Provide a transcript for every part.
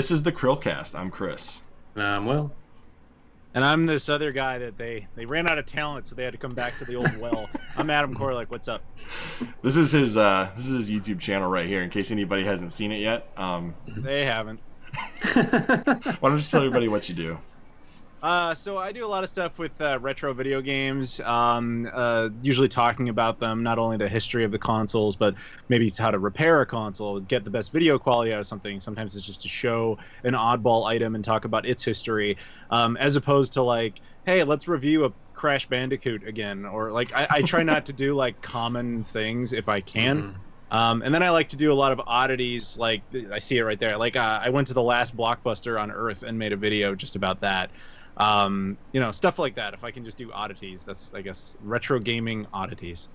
This is the CHRILLCAST. I'm Chris. Well. And I'm this other guy that they ran out of talent, so they had to come back to the old well. I'm Adam Koralik. What's up? This is his YouTube channel right here. In case anybody hasn't seen it yet. They haven't. Why don't you just tell everybody what you do? So I do a lot of stuff with retro video games, usually talking about them, not only the history of the consoles, but maybe it's how to repair a console, get the best video quality out of something. Sometimes it's just to show an oddball item and talk about its history, as opposed to like, hey, let's review a Crash Bandicoot again, or like I try not to do like common things if I can. And then I like to do a lot of oddities, like I see it right there. Like I went to the last Blockbuster on Earth and made a video just about that. Stuff like that. If I can just do oddities, that's, I guess, retro gaming oddities.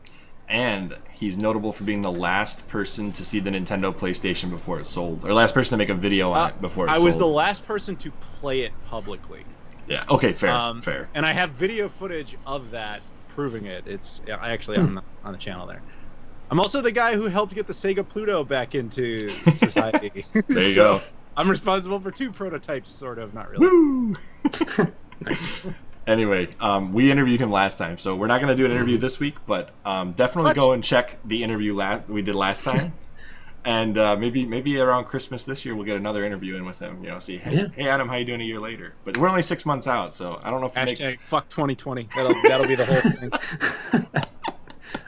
And he's notable for being the last person to see the Nintendo PlayStation before it sold, or last person to make a video on it before it sold. I was the last person to play it publicly. Yeah. Okay. Fair. Fair. And I have video footage of that proving it. It's actually on the channel there. I'm also the guy who helped get the Sega Pluto back into society. There you go. I'm responsible for 2 prototypes, sort of, not really. Woo! Anyway, we interviewed him last time, so we're not going to do an interview this week, but definitely go and check the interview we did last time. And maybe around Christmas this year we'll get another interview in with him. See, hey Adam, how you doing a year later? But we're only 6 months out, so I don't know if hashtag fuck 2020. That'll be the whole thing.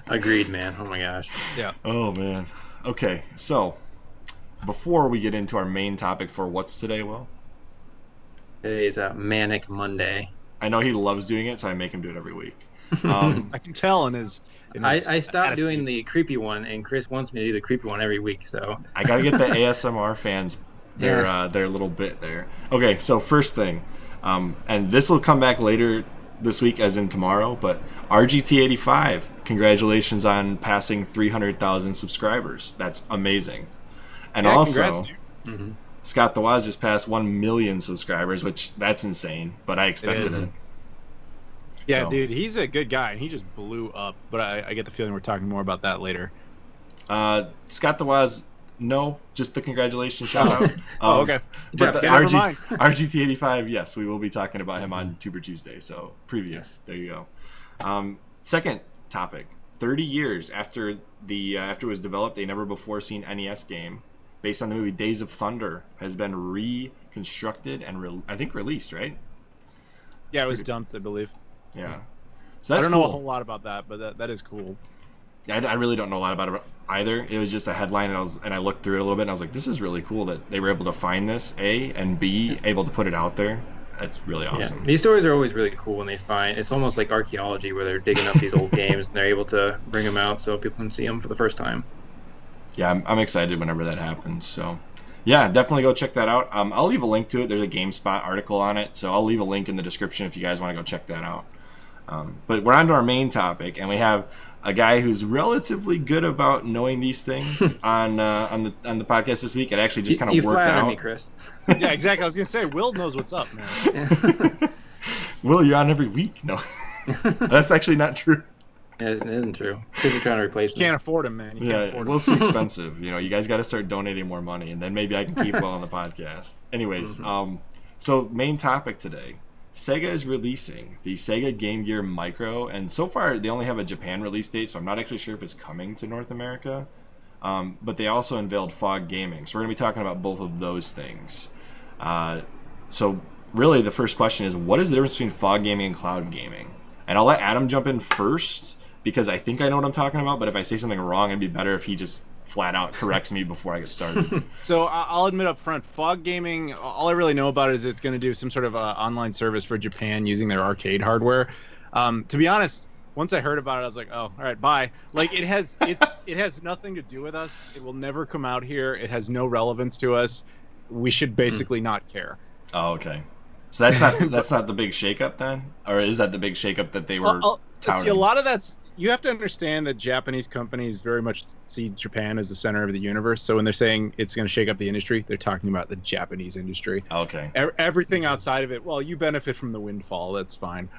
Agreed, man. Oh my gosh. Yeah. Oh man. Okay, so before we get into our main topic for what's today, Will? Today's Manic Monday. I know he loves doing it, so I make him do it every week. I can tell in his I stopped doing the creepy one, and Chris wants me to do the creepy one every week. So I gotta get the ASMR fans their little bit there. Okay, so first thing, and this will come back later this week, as in tomorrow. But RGT85, congratulations on passing 300,000 subscribers. That's amazing. And also, Scott the Waz just passed 1 million subscribers, which that's insane. But I expected it. Yeah, so, dude, he's a good guy, and he just blew up. But I get the feeling we're talking more about that later. Scott the Waz, no, just the congratulations shout out. Okay. But the never mind. RGT85, yes, we will be talking about him on Tuber Tuesday. So preview. Yes. There you go. Second topic: 30 years after it was developed, a never before seen NES game based on the movie Days of Thunder has been reconstructed and I think released, right? Yeah, it was dumped, I believe. Yeah. So that's I don't know a whole lot about that, but that is cool. I really don't know a lot about it either. It was just a headline, and I looked through it a little bit, and I was like, this is really cool that they were able to find this, A, and B, able to put it out there. That's really awesome. Yeah. These stories are always really cool when they find, it's almost like archaeology where they're digging up these old games and they're able to bring them out so people can see them for the first time. Yeah, I'm excited whenever that happens. So, yeah, definitely go check that out. I'll leave a link to it. There's a GameSpot article on it, so I'll leave a link in the description if you guys want to go check that out. But we're on to our main topic, and we have a guy who's relatively good about knowing these things on the podcast this week. It actually just kind of worked out. Me, Chris. Yeah, exactly. I was gonna say, Will knows what's up, man. Will, you're on every week. No, that's actually not true. It isn't true. Chris is trying to replace me. You can't afford him, man. You can't afford him. Will's too expensive. You guys got to start donating more money, and then maybe I can keep Will on the podcast. Anyways, so main topic today. Sega is releasing the Sega Game Gear Micro, and so far they only have a Japan release date, so I'm not actually sure if it's coming to North America. But they also unveiled Fog Gaming, so we're going to be talking about both of those things. So really the first question is, what is the difference between Fog Gaming and Cloud Gaming? And I'll let Adam jump in first, because I think I know what I'm talking about, but if I say something wrong, it'd be better if he just flat out corrects me before I get started. So I'll admit up front, Fog Gaming, all I really know about it is it's going to do some sort of online service for Japan using their arcade hardware. To be honest, once I heard about it, I was like, oh, all right, bye. Like it has nothing to do with us. It will never come out here. It has no relevance to us. We should basically not care. Oh, okay. So that's not the big shakeup then, or is that the big shakeup that they were touting? See, a lot of that's. You have to understand that Japanese companies very much see Japan as the center of the universe. So when they're saying it's going to shake up the industry, they're talking about the Japanese industry. Okay. Everything outside of it, well, you benefit from the windfall. That's fine.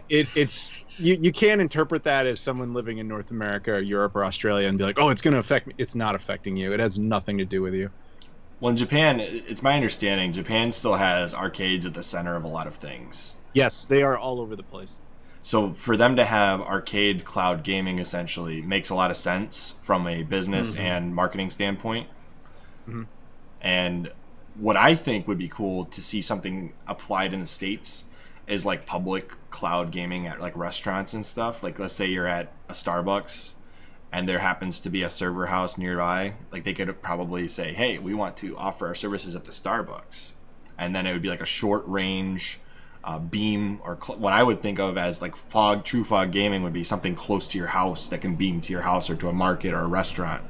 It's you can't interpret that as someone living in North America or Europe or Australia and be like, oh, it's going to affect me. It's not affecting you. It has nothing to do with you. Well, in Japan, it's my understanding Japan still has arcades at the center of a lot of things. Yes, they are all over the place. So for them to have arcade cloud gaming essentially makes a lot of sense from a business and marketing standpoint. And what I think would be cool to see something applied in the States is like public cloud gaming at like restaurants and stuff. Like let's say you're at a Starbucks and there happens to be a server house nearby. Like they could probably say, hey, we want to offer our services at the Starbucks. And then it would be like a short range beam, or what I would think of as like true fog gaming would be something close to your house that can beam to your house or to a market or a restaurant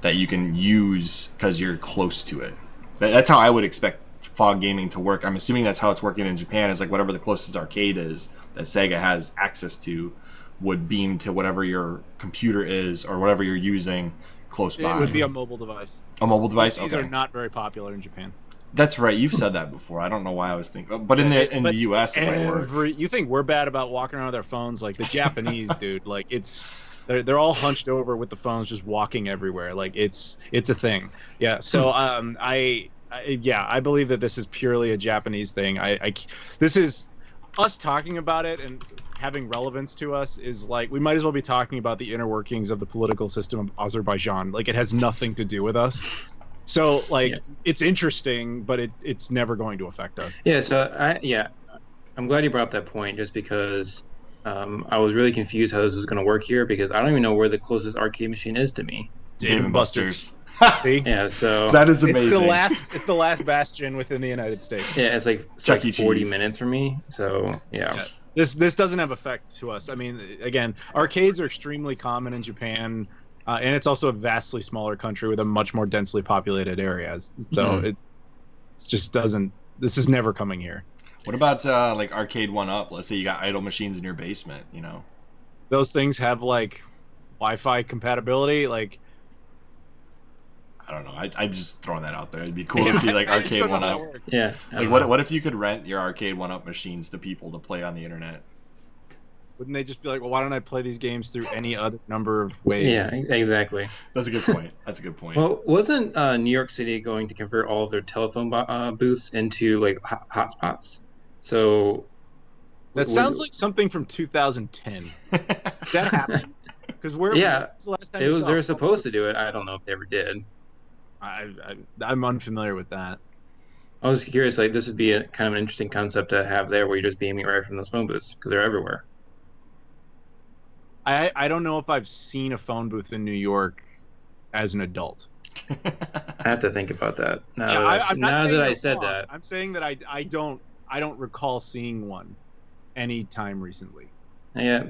that you can use because you're close to it. That's how I would expect fog gaming to work. I'm assuming that's how it's working in Japan, is like whatever the closest arcade is that Sega has access to would beam to whatever your computer is or whatever you're using close by. It would be a mobile device. A mobile device? These okay. are not very popular in Japan. That's right. You've said that before. I don't know why I was thinking, but in the U.S. it might work. You think we're bad about walking around with our phones? Like the Japanese, dude. Like they're all hunched over with the phones, just walking everywhere. Like it's a thing. Yeah. So I believe that this is purely a Japanese thing. This is us talking about it and having relevance to us is like we might as well be talking about the inner workings of the political system of Azerbaijan. Like it has nothing to do with us. So it's interesting, but it's never going to affect us. Yeah. So I'm glad you brought up that point, just because I was really confused how this was going to work here, because I don't even know where the closest arcade machine is to me. Dave & Buster's. Yeah, so that is amazing. It's the last bastion within the United States. Yeah, it's like 40 minutes for me. So yeah. This doesn't have effect to us. I mean, again, arcades are extremely common in Japan, and it's also a vastly smaller country with a much more densely populated areas. So it just doesn't. This is never coming here. What about like Arcade 1-Up? Let's say you got idle machines in your basement. You know, those things have like Wi-Fi compatibility. Like, I don't know. I'm just throwing that out there. It'd be cool to see like Arcade 1-Up. Yeah. Like what if you could rent your Arcade 1-Up machines to people to play on the internet? Wouldn't they just be like, well, why don't I play these games through any other number of ways? Yeah, exactly. That's a good point. That's a good point. Well, wasn't New York City going to convert all of their telephone booths into like hotspots? So that sounds like something from 2010. Did that happen? Because where was the last time they were supposed to do it. I don't know if they ever did. I'm unfamiliar with that. I was curious, like this would be a kind of an interesting concept to have there, where you're just beaming right from those phone booths because they're everywhere. I don't know if I've seen a phone booth in New York as an adult. I have to think about that. Now I said that, I'm saying that I don't recall seeing one anytime recently. Yeah,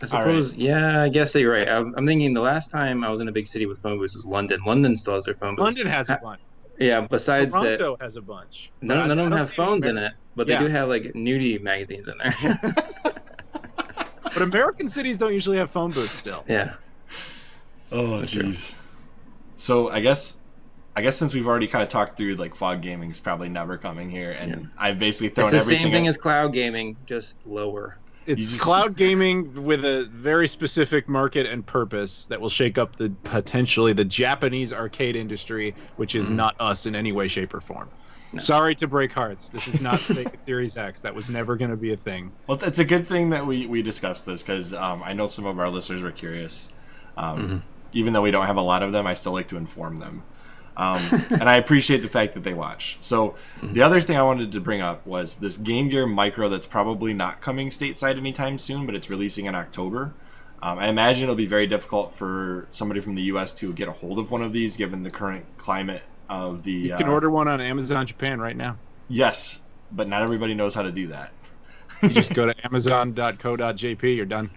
I suppose. Right. Yeah, I guess that you're right. I'm thinking the last time I was in a big city with phone booths was London. London still has their phone booths. London has a bunch. Yeah, besides that, Toronto has a bunch. None of them have phones in it, but they do have like nudie magazines in there. But American cities don't usually have phone booths still. Yeah. Oh, jeez. So I guess since we've already kind of talked through like fog gaming is probably never coming here, and I've basically thrown everything. It's the same thing as cloud gaming, just lower. It's cloud gaming with a very specific market and purpose that will shake up potentially the Japanese arcade industry, which is not us in any way, shape, or form. No. Sorry to break hearts. This is not Sega Series X. That was never going to be a thing. Well, it's a good thing that we discussed this, because I know some of our listeners were curious. Even though we don't have a lot of them, I still like to inform them. And I appreciate the fact that they watch. So the other thing I wanted to bring up was this Game Gear Micro that's probably not coming stateside anytime soon, but it's releasing in October. I imagine it'll be very difficult for somebody from the U.S. to get a hold of one of these, given the current climate of the... You can order one on Amazon Japan right now. Yes, but not everybody knows how to do that. You just go to amazon.co.jp, you're done.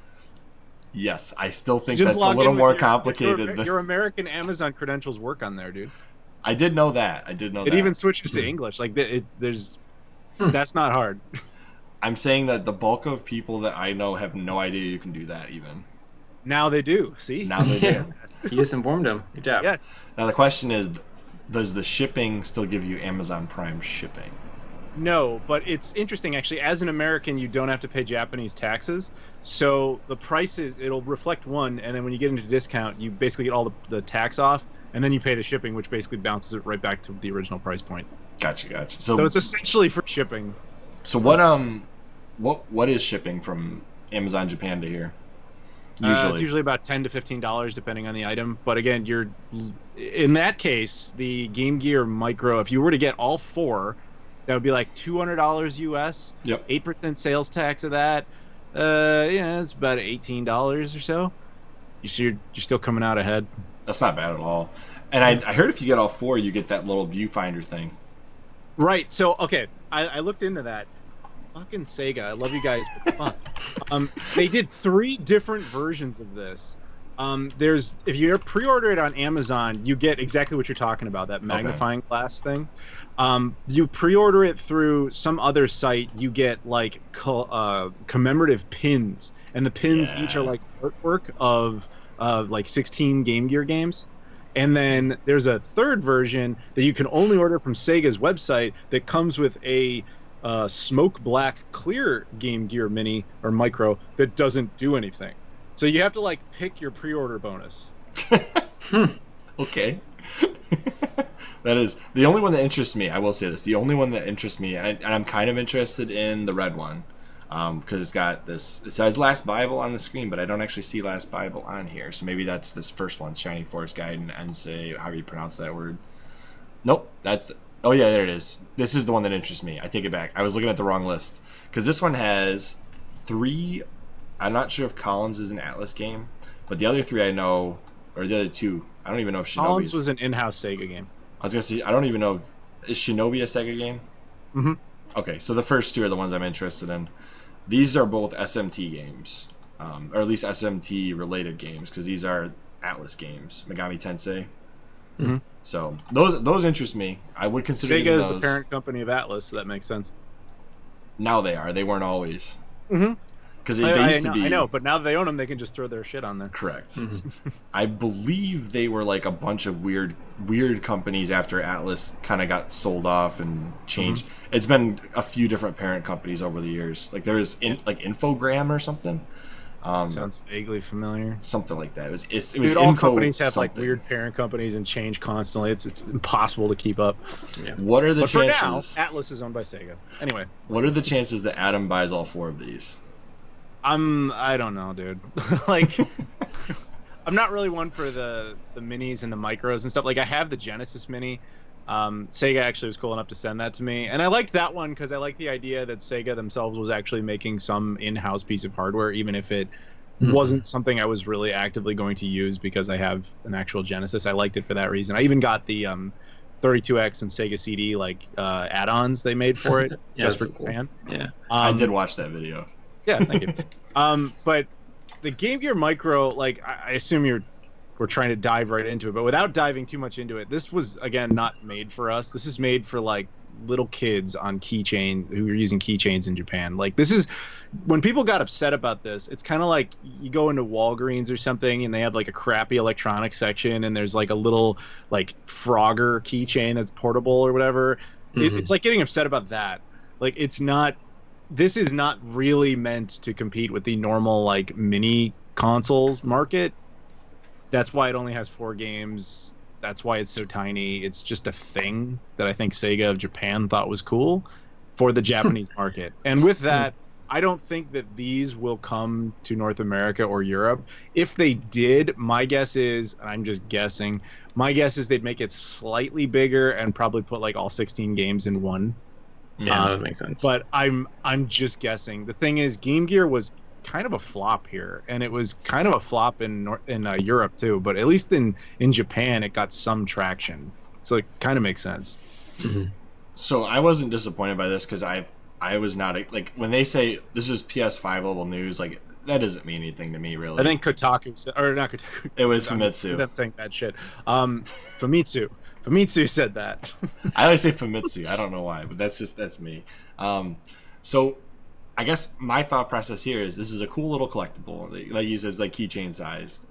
Yes, I still think that's a little more complicated. Your American Amazon credentials work on there, dude. I did know that. It even switches to English. Like that's not hard. I'm saying that the bulk of people that I know have no idea you can do that even. Now they do. See? Now they do. You just informed them. Good job. Yes. Now the question is, does the shipping still give you Amazon Prime shipping? No, but it's interesting actually. As an American, you don't have to pay Japanese taxes, so the prices it'll reflect one, and then when you get into discount, you basically get all the tax off, and then you pay the shipping, which basically bounces it right back to the original price point. Gotcha. So it's essentially free shipping. So what is shipping from Amazon Japan to here? It's usually about $10 to $15 depending on the item. But again, in that case, the Game Gear Micro, if you were to get all 4, that would be like $200 US. Yep. 8% sales tax of that. It's about $18 or so. You're still coming out ahead. That's not bad at all. And I heard if you get all 4, you get that little viewfinder thing. Right. So okay, I looked into that. Fucking Sega, I love you guys, but fuck. They did 3 different versions of this. If you pre-order it on Amazon, you get exactly what you're talking about, that magnifying glass thing. You pre-order it through some other site, you get like commemorative pins, and the pins each are like artwork of like 16 Game Gear games. And then there's a third version that you can only order from Sega's website that comes with a smoke black clear Game Gear Mini or Micro that doesn't do anything. So you have to like pick your pre-order bonus. Okay. That is the only one that interests me. I will say this: the only one that interests me, and I'm kind of interested in the red one, because it's got this. It says Last Bible on the screen, but I don't actually see Last Bible on here. So maybe that's this first one, Shining Force Guide and Ensei, however you pronounce that word. Nope, that's. Oh yeah, there it is. This is the one that interests me. I take it back. I was looking at the wrong list because this one has 3. I'm not sure if Columns is an Atlas game, but the other 3 I know, or the other 2, I don't even know if Shinobi. Columns was an in-house Sega game. I was gonna say I don't even know is Shinobi a Sega game? Mm-hmm. Okay, so the first 2 are the ones I'm interested in. These are both SMT games, or at least SMT related games, because these are Atlas games, Megami Tensei. Mm-hmm. So those interest me. I would consider Sega is those. the parent company of Atlas, so that makes sense. Now they are. They weren't always. Mm-hmm. Because they used to be. I know, but now that they own them, they can just throw their shit on there. Correct. I believe they were like a bunch of weird companies after Atlas kind of got sold off and changed. It's been a few different parent companies over the years. Like there was like Infogram or something. Sounds vaguely familiar. Something like that. It was Dude, all companies have something. like weird parent companies and change constantly. It's impossible to keep up. Yeah. What are the chances? For now, Atlas is owned by Sega. Anyway. What are the chances that Adam buys all 4 of these? I don't know, dude. Like, I'm not really one for the minis and the micros and stuff. Like, I have the Genesis Mini. Sega actually was cool enough to send that to me, and I liked that one because I liked the idea that Sega themselves was actually making some in-house piece of hardware, even if it wasn't something I was really actively going to use because I have an actual Genesis. I liked it for that reason. I even got the 32X and Sega CD like add-ons they made for it just for Japan. Cool. Yeah, I did watch that video. Yeah, thank you. But the Game Gear Micro, like I assume we're trying to dive right into it, but without diving too much into it, this was again not made for us. This is made for like little kids on keychain who are using keychains in Japan. Like this is when people got upset about this. It's kind of like you go into Walgreens or something and they have like a crappy electronics section and there's like a little like Frogger keychain that's portable or whatever. It's like getting upset about that. Like it's not. This is not really meant to compete with the normal like mini consoles market. That's why it only has 4 games. That's why it's so tiny. It's just a thing that I think Sega of Japan thought was cool for the Japanese market. And with that, I don't think that these will come to North America or Europe. If they did, my guess is, and I'm just guessing, my guess is they'd make it slightly bigger and probably put like all 16 games in one. Yeah, that makes sense. But I'm just guessing. The thing is, Game Gear was kind of a flop here, and it was kind of a flop in Europe too. But at least in Japan, it got some traction. So it kind of makes sense. So I wasn't disappointed by this because I was not like when they say this is PS5 level news, like that doesn't mean anything to me really. I think Kotaku said, or not Kotaku. It was Famitsu. I'm saying bad shit. Famitsu said that. I always say Famitsu. I don't know why, but that's me. So I guess my thought process here is this is a cool little collectible. Like you says, like keychain sized.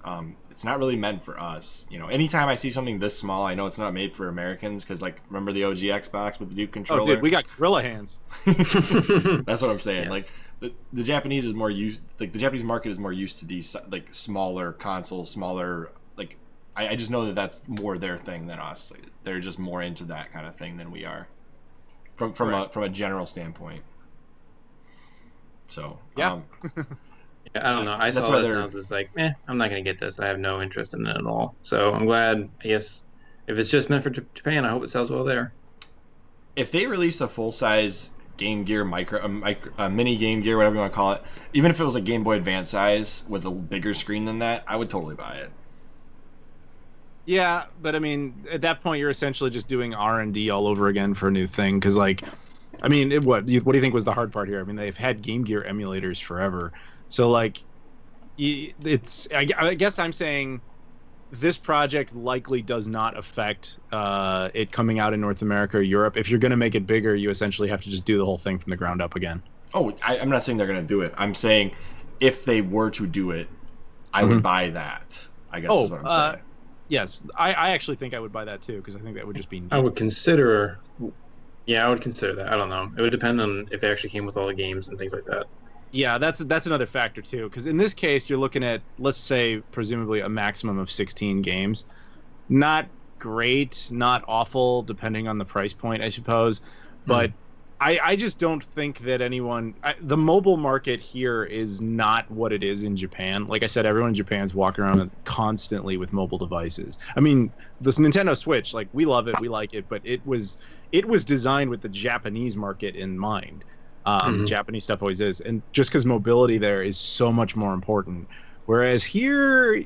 It's not really meant for us. You know, anytime I see something this small, I know it's not made for Americans because, like, remember the OG Xbox with the Duke controller? Oh, dude, we got gorilla hands. That's what I'm saying. Yeah. Like the Japanese is more used. Like the Japanese market is more used to these like smaller consoles, smaller like I just know that that's more their thing than us. Like, they're just more into that kind of thing than we are, from a general standpoint. So yeah. Yeah, I don't know. I That's saw why this they're- and I was just like, I'm not going to get this. I have no interest in it at all. So I'm glad, I guess, if it's just meant for Japan, I hope it sells well there. if they release a full size Game Gear a mini Game Gear, whatever you want to call it, even if it was a Game Boy Advance size with a bigger screen than that, I would totally buy it. Yeah, but I mean, at that point, you're essentially just doing R&D all over again for a new thing. Because, like, I mean, what do you think was the hard part here? I mean, they've had Game Gear emulators forever. So, like, I guess I'm saying this project likely does not affect it coming out in North America or Europe. If you're going to make it bigger, you essentially have to just do the whole thing from the ground up again. Oh, I'm not saying they're going to do it. I'm saying if they were to do it, I would buy that, I guess is what I'm saying. Yes, I actually think I would buy that too, because I think that would just be neat. I would consider that. I don't know. It would depend on if it actually came with all the games and things like that. Yeah, that's another factor too, because in this case, you're looking at, let's say, presumably a maximum of 16 games. Not great, not awful, depending on the price point, I suppose. But I just don't think that the mobile market here is not what it is in Japan. Like I said, everyone in Japan's walking around constantly with mobile devices. I mean, this Nintendo Switch, like, we love it, we like it, but it was designed with the Japanese market in mind. Japanese stuff always is, and just because mobility there is so much more important, whereas here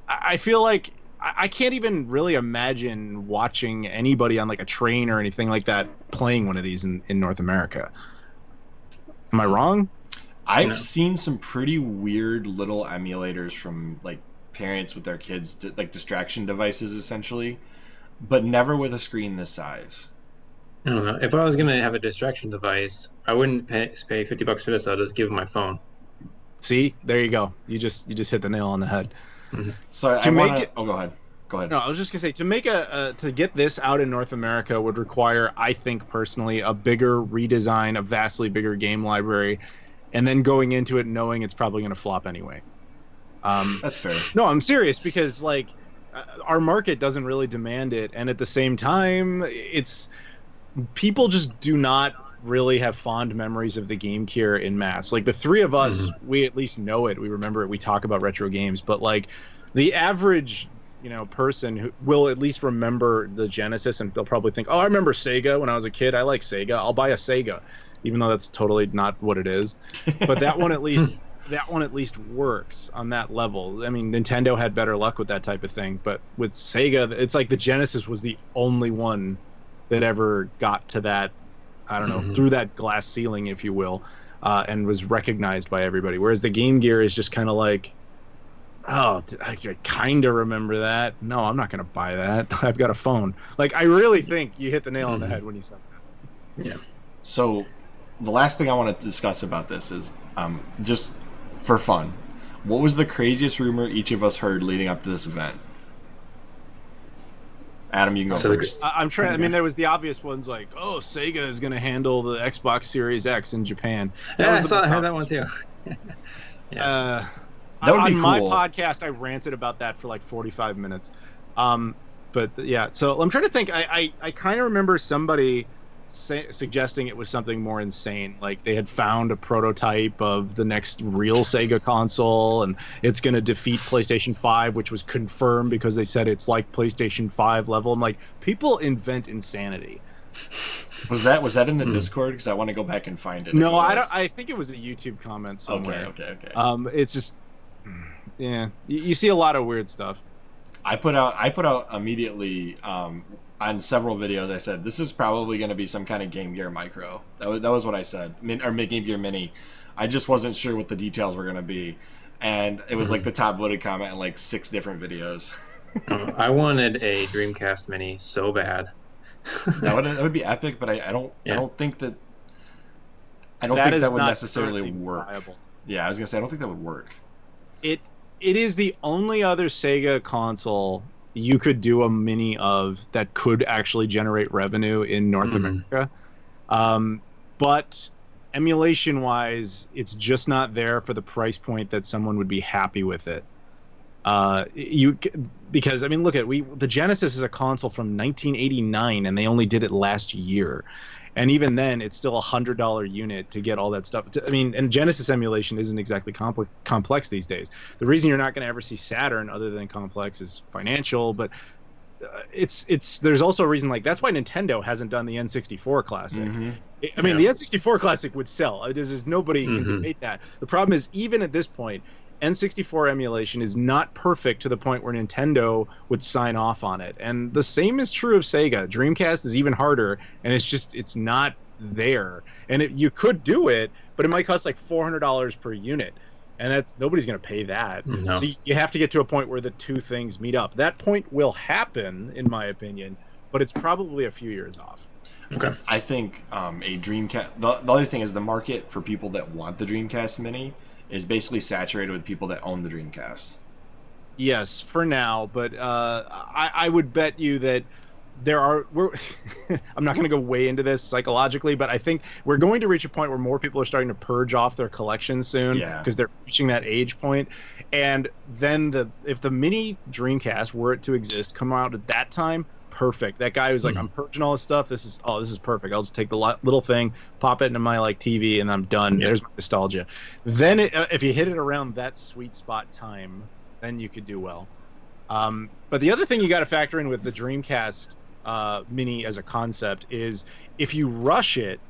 I feel like I can't even really imagine watching anybody on like a train or anything like that playing one of these in North America. Am I wrong? I've seen some pretty weird little emulators from like parents with their kids, like distraction devices essentially, but never with a screen this size. I don't know. If I was gonna have a distraction device, I wouldn't pay $50 for this. I'll just give them my phone. See, there you go. You just hit the nail on the head. So To make it- go ahead. No, I was just gonna say, to get this out in North America would require, I think personally, a bigger redesign, a vastly bigger game library, and then going into it knowing it's probably gonna flop anyway. That's fair. No, I'm serious, because like our market doesn't really demand it, and at the same time, people just do not really have fond memories of the Game Gear in mass. Like the three of us, we at least know it, we remember it, we talk about retro games, but like the average person who will at least remember the Genesis, and they'll probably think, oh, I remember Sega when I was a kid, I like Sega, I'll buy a Sega, even though that's totally not what it is. But that one at least works on that level. I mean, Nintendo had better luck with that type of thing, but with Sega, it's like the Genesis was the only one that ever got to that, I don't know, through that glass ceiling, if you will, and was recognized by everybody. Whereas the Game Gear is just kind of like, oh, I kind of remember that. No, I'm not going to buy that. I've got a phone. Like, I really think you hit the nail on the head when you said that. Yeah. So the last thing I want to discuss about this is, just for fun, what was the craziest rumor each of us heard leading up to this event? Adam, you can go first. I'm trying. I mean, there was the obvious ones like, oh, Sega is going to handle the Xbox Series X in Japan. I heard that one too. That would be on cool. my podcast, I ranted about that for like 45 minutes. But yeah, so I'm trying to think. I kind of remember somebody suggesting it was something more insane, like they had found a prototype of the next real Sega console, and it's going to defeat PlayStation 5, which was confirmed because they said it's like PlayStation 5 level. I'm like, people invent insanity. Was that in the Discord? Because I want to go back and find it. No, I don't. I think it was a YouTube comment somewhere. Okay. It's just, yeah, you see a lot of weird stuff. I put out immediately on several videos. I said this is probably going to be some kind of Game Gear Micro. That was what I said, or Game Gear Mini. I just wasn't sure what the details were going to be, and it was like the top voted comment in like 6 different videos. I wanted a Dreamcast Mini so bad. that would be epic, but I don't think that would necessarily work. Viable. Yeah, I was gonna say I don't think that would work. It is the only other Sega console you could do a mini of that could actually generate revenue in North America. But emulation wise, it's just not there for the price point that someone would be happy with it. You because I mean, look at the Genesis is a console from 1989, and they only did it last year. And even then, it's still $100 unit to get all that stuff. I mean, and Genesis emulation isn't exactly complex these days. The reason you're not going to ever see Saturn other than complex is financial, but there's also a reason, like that's why Nintendo hasn't done the N64 Classic. Mm-hmm. I mean, the N64 Classic would sell. There's nobody can debate that. The problem is, even at this point, N64 emulation is not perfect to the point where Nintendo would sign off on it. And the same is true of Sega. Dreamcast is even harder, and it's not there. And you could do it, but it might cost like $400 per unit. And nobody's going to pay that. No. So you have to get to a point where the two things meet up. That point will happen, in my opinion, but it's probably a few years off. Okay. I think a Dreamcast... The other thing is the market for people that want the Dreamcast Mini is basically saturated with people that own the Dreamcast. Yes, for now, but I would bet you that I'm not going to go way into this psychologically, but I think we're going to reach a point where more people are starting to purge off their collections soon because they're reaching that age point. And then if the mini Dreamcast were it to exist, come out at that time, perfect. That guy who's like, I'm purging all this stuff. This is perfect. I'll just take the little thing, pop it into my like TV, and I'm done. There's my nostalgia. Then if you hit it around that sweet spot time, then you could do well. But the other thing you got to factor in with the Dreamcast Mini as a concept is if you rush it,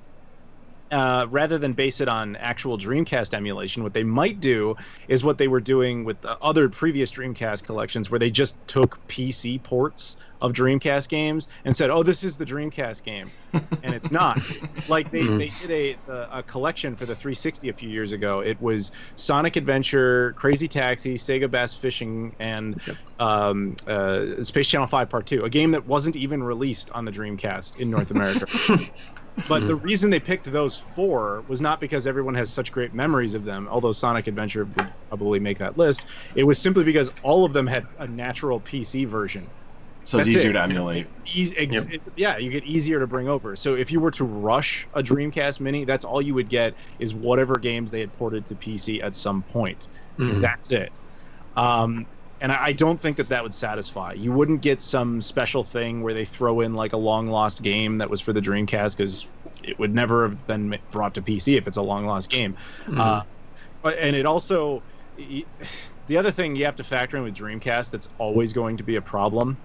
rather than base it on actual Dreamcast emulation, what they might do is what they were doing with the other previous Dreamcast collections, where they just took PC ports of Dreamcast games and said, "Oh, this is the Dreamcast game," and it's not. Like they did a collection for the 360 a few years ago. It was Sonic Adventure, Crazy Taxi, Sega Bass Fishing, and Space Channel 5 Part 2, a game that wasn't even released on the Dreamcast in North America. But the reason they picked those four was not because everyone has such great memories of them, although Sonic Adventure would probably make that list. It was simply because all of them had a natural PC version. So it's easier to emulate. You get easier to bring over. So if you were to rush a Dreamcast Mini, that's all you would get is whatever games they had ported to PC at some point. That's it. And I don't think that would satisfy. You wouldn't get some special thing where they throw in like a long lost game that was for the Dreamcast, because it would never have been brought to PC if it's a long lost game. And it also, the other thing you have to factor in with Dreamcast that's always going to be a problem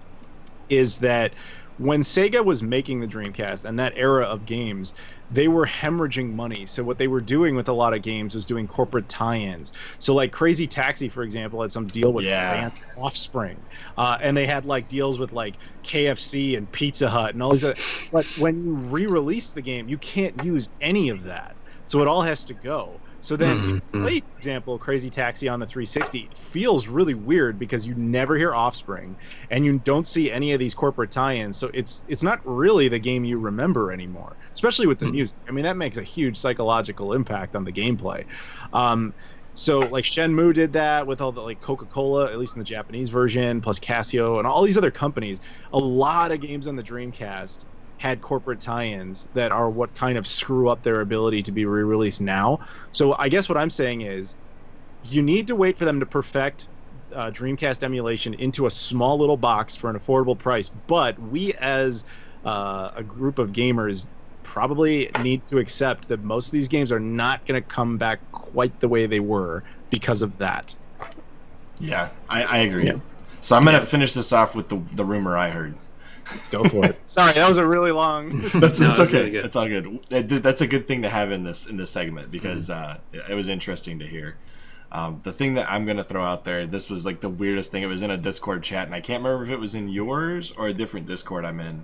is that when Sega was making the Dreamcast and that era of games, they were hemorrhaging money. So what they were doing with a lot of games was doing corporate tie-ins. So like Crazy Taxi, for example, had some deal with Offspring. And they had like deals with like KFC and Pizza Hut and all these other. But when you re-release the game, you can't use any of that. So it all has to go. So then, if you play, for example, Crazy Taxi on the 360, it feels really weird because you never hear Offspring, and you don't see any of these corporate tie-ins. So it's not really the game you remember anymore, especially with the music. I mean, that makes a huge psychological impact on the gameplay. So like Shenmue did that with all the like Coca-Cola, at least in the Japanese version, plus Casio and all these other companies. A lot of games on the Dreamcast had corporate tie-ins that are what kind of screw up their ability to be re-released now. So I guess what I'm saying is you need to wait for them to perfect Dreamcast emulation into a small little box for an affordable price. But we as a group of gamers probably need to accept that most of these games are not going to come back quite the way they were because of that. Yeah, I agree. Yeah. So I'm going to finish this off with the rumor I heard. Go for it. Sorry, that was a really long. That's okay. Really it's all good. That's a good thing to have in this segment because it was interesting to hear. The thing that I'm gonna throw out there, this was like the weirdest thing. It was in a Discord chat, and I can't remember if it was in yours or a different Discord I'm in.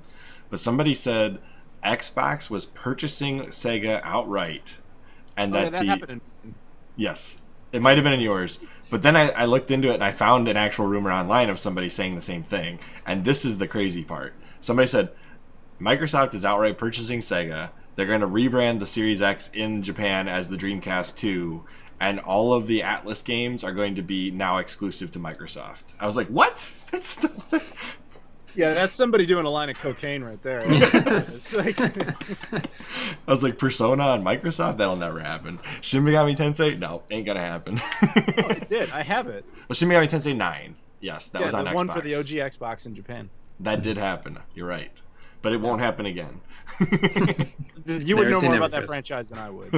But somebody said Xbox was purchasing Sega outright, and that happened. Yes, it might have been in yours. But then I looked into it and I found an actual rumor online of somebody saying the same thing. And this is the crazy part. Somebody said, Microsoft is outright purchasing Sega. They're going to rebrand the Series X in Japan as the Dreamcast 2. And all of the Atlas games are going to be now exclusive to Microsoft. I was like, what? Yeah, that's somebody doing a line of cocaine right there. It's like, I was like, Persona on Microsoft? That'll never happen. Shin Megami Tensei? No, ain't gonna happen. oh, it did. I have it. Well, Shin Megami Tensei 9. Yes, that was on the Xbox. one for the OG Xbox in Japan. That did happen. You're right. But it won't happen again. You would know more about that franchise than I would.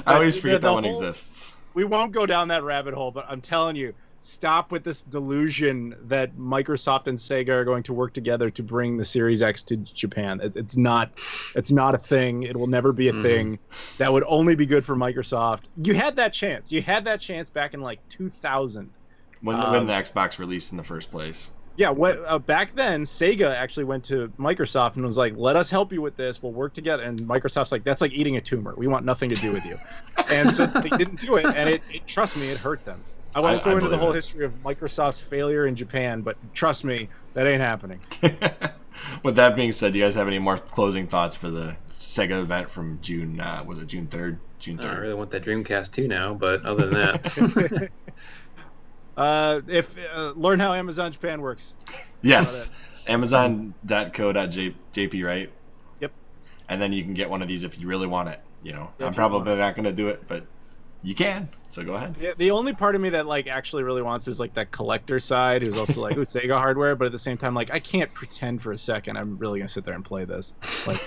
I always forget that one exists. We won't go down that rabbit hole, but I'm telling you, stop with this delusion that Microsoft and Sega are going to work together to bring the Series X to Japan. It's not a thing. It will never be a thing. That would only be good for Microsoft. You had that chance. You had that chance back in like 2000. When the Xbox released in the first place. Yeah, back then, Sega actually went to Microsoft and was like, let us help you with this. We'll work together. And Microsoft's like, that's like eating a tumor. We want nothing to do with you. And so they didn't do it. And trust me, it hurt them. I won't go into the whole history of Microsoft's failure in Japan, but trust me, that ain't happening. With that being said, do you guys have any more closing thoughts for the Sega event from June? Was it June 3rd? June 3rd. I really want that Dreamcast 2 now, but other than that. Learn how Amazon Japan works. Yes, Amazon.co.jp, right? Yep. And then you can get one of these if you really want it. I'm probably not going to do it, but you can. So go ahead. Yeah, the only part of me that like actually really wants is like that collector side, who's also like, ooh, Sega hardware, but at the same time, like I can't pretend for a second I'm really gonna sit there and play this. Like,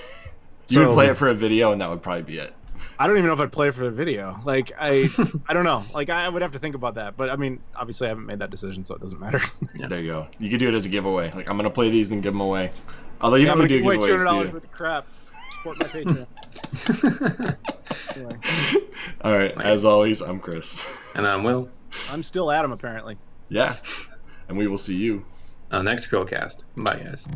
you would play it for a video, and that would probably be it. I don't even know if I'd play it for a video. Like I don't know. Like I would have to think about that. But I mean, obviously I haven't made that decision, so it doesn't matter. Yeah. There you go. You could do it as a giveaway. Like I'm gonna play these and give them away. Although you never do giveaways. $200 worth of crap. Support my Patreon. Anyway. All right. As always, I'm Chris. And I'm Will. I'm still Adam, apparently. Yeah. And we will see you on the next CHRILLCAST. Bye, guys.